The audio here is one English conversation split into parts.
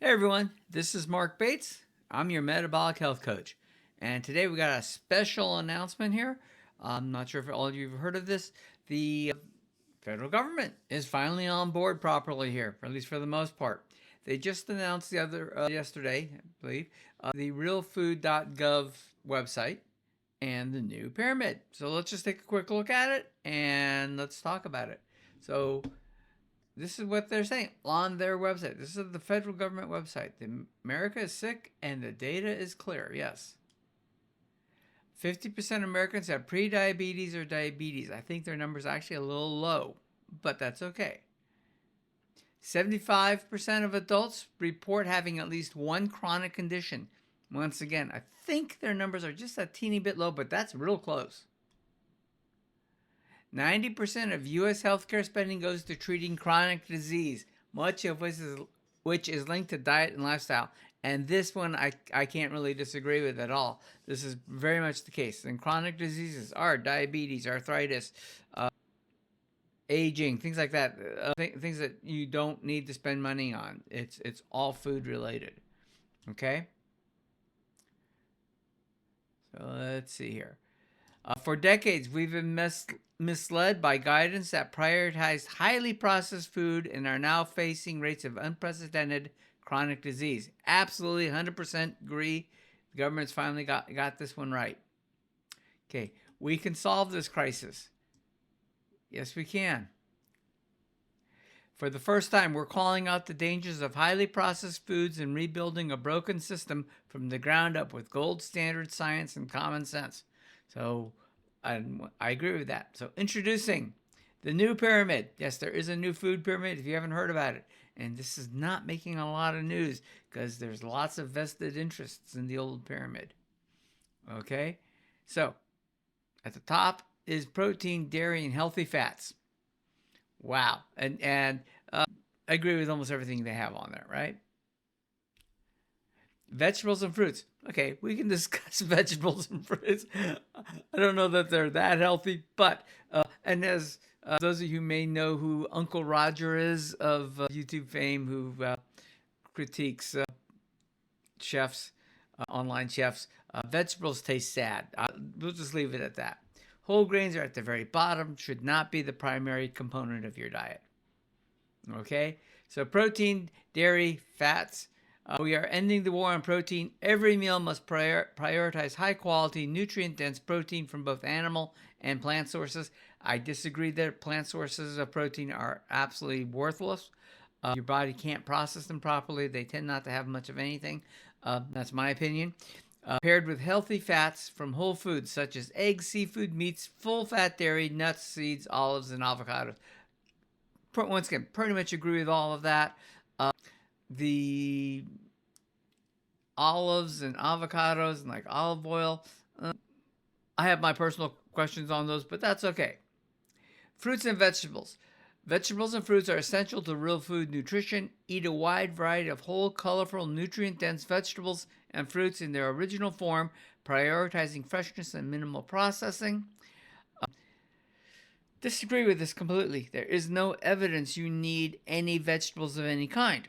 Hey everyone, this is Marc Bates. I'm your metabolic health coach. And today we got a special announcement here. I'm not sure if all of you have heard of this. The federal government is finally on board properly here, at least for the most part. They just announced yesterday, I believe, the realfood.gov website and the new pyramid. So let's just take a quick look at it and let's talk about it. So this is what they're saying on their website. This is the federal government website. America is sick and the data is clear. Yes. 50% of Americans have prediabetes or diabetes. I think their number is actually a little low, but that's okay. 75% of adults report having at least one chronic condition. Once again, I think their numbers are just a teeny bit low, but that's real close. 90% of U.S. healthcare spending goes to treating chronic disease, much of which is linked to diet and lifestyle. And this one I can't really disagree with at all. This is very much the case. And chronic diseases are diabetes, arthritis, aging, things like that. Things that you don't need to spend money on. It's all food related. Okay? So let's see here. For decades, we've been misled by guidance that prioritized highly processed food and are now facing rates of unprecedented chronic disease. Absolutely 100% agree. The government's finally got this one right. Okay, we can solve this crisis. Yes, we can. For the first time, we're calling out the dangers of highly processed foods and rebuilding a broken system from the ground up with gold standard science and common sense. So I agree with that. So introducing the new pyramid. Yes, there is a new food pyramid if you haven't heard about it. And this is not making a lot of news because there's lots of vested interests in the old pyramid. Okay? So at the top is protein, dairy, and healthy fats. Wow. And I agree with almost everything they have on there, right? Vegetables and fruits. Okay, we can discuss vegetables and fruits. I don't know that they're that healthy, but and as those of you who may know who Uncle Roger is of YouTube fame, who critiques chefs, online chefs, vegetables taste sad. We'll just leave it at that. Whole grains are at the very bottom, should not be the primary component of your diet. Okay, so protein, dairy, fats. We are ending the war on protein. Every meal must prioritize high quality, nutrient dense protein from both animal and plant sources. I disagree that plant sources of protein are absolutely worthless. Your body can't process them properly. They tend not to have much of anything. That's my opinion. Paired with healthy fats from whole foods such as eggs, seafood, meats, full fat dairy, nuts, seeds, olives, and avocados. Once again, pretty much agree with all of that. The olives and avocados and like olive oil, I have my personal questions on those, but that's okay. Fruits and vegetables. Vegetables and fruits are essential to real food nutrition. Eat a wide variety of whole, colorful, nutrient-dense vegetables and fruits in their original form, prioritizing freshness and minimal processing. Disagree with this completely. There is no evidence you need any vegetables of any kind.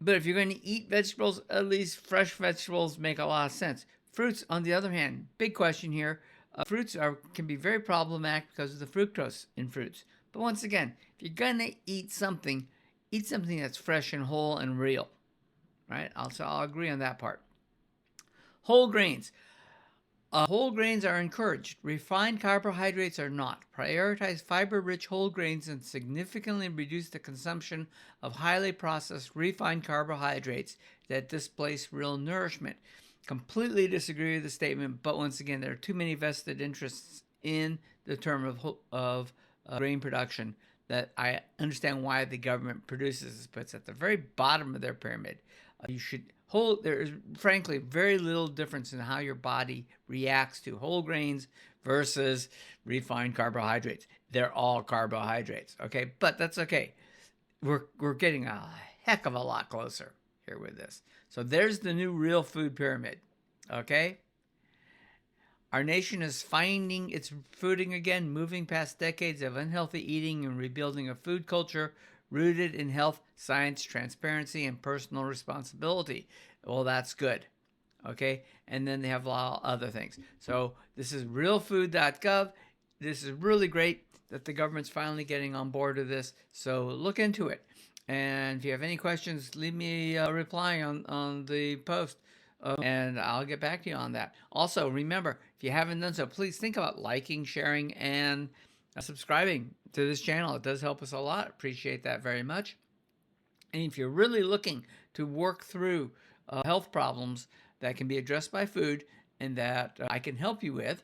But if you're going to eat vegetables, at least fresh vegetables make a lot of sense. Fruits, on the other hand, big question here. Fruits can be very problematic because of the fructose in fruits. But once again, if you're going to eat something that's fresh and whole and real. Right? I'll agree on that part. Whole grains. Whole grains are encouraged. Refined carbohydrates are not. Prioritize fiber-rich whole grains and significantly reduce the consumption of highly processed refined carbohydrates that displace real nourishment. Completely disagree with the statement, but once again, there are too many vested interests in the term of grain production that I understand why the government produces this, but it's at the very bottom of their pyramid. There is frankly very little difference in how your body reacts to whole grains versus refined carbohydrates. They're all carbohydrates, okay? But that's okay. We're getting a heck of a lot closer here with this. So there's the new real food pyramid, okay? Our nation is finding its footing again, moving past decades of unhealthy eating and rebuilding a food culture rooted in health, science, transparency, and personal responsibility. Well, that's good. Okay, and then they have a lot of other things. So this is realfood.gov. This is really great that the government's finally getting on board with this. So look into it. And if you have any questions, leave me a reply on the post, and I'll get back to you on that. Also, remember, if you haven't done so, please think about liking, sharing, and subscribing to this channel. It does help us a lot. Appreciate that very much. And if you're really looking to work through health problems that can be addressed by food and that I can help you with,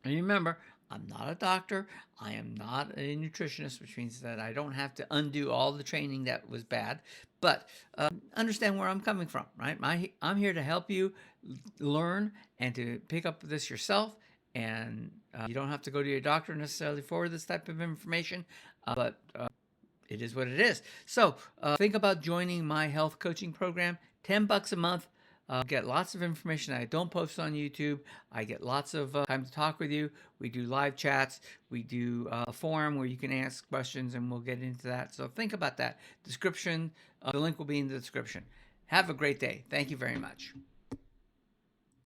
and remember, I'm not a doctor. I am not a nutritionist, which means that I don't have to undo all the training that was bad. But understand where I'm coming from, right? I'm here to help you learn and to pick up this yourself. And you don't have to go to your doctor necessarily for this type of information, but it is what it is. So think about joining my health coaching program. $10 a month. Get lots of information I don't post on YouTube. I get lots of time to talk with you. We do live chats. We do a forum where you can ask questions, and we'll get into that. So think about that. Description. The link will be in the description. Have a great day. Thank you very much.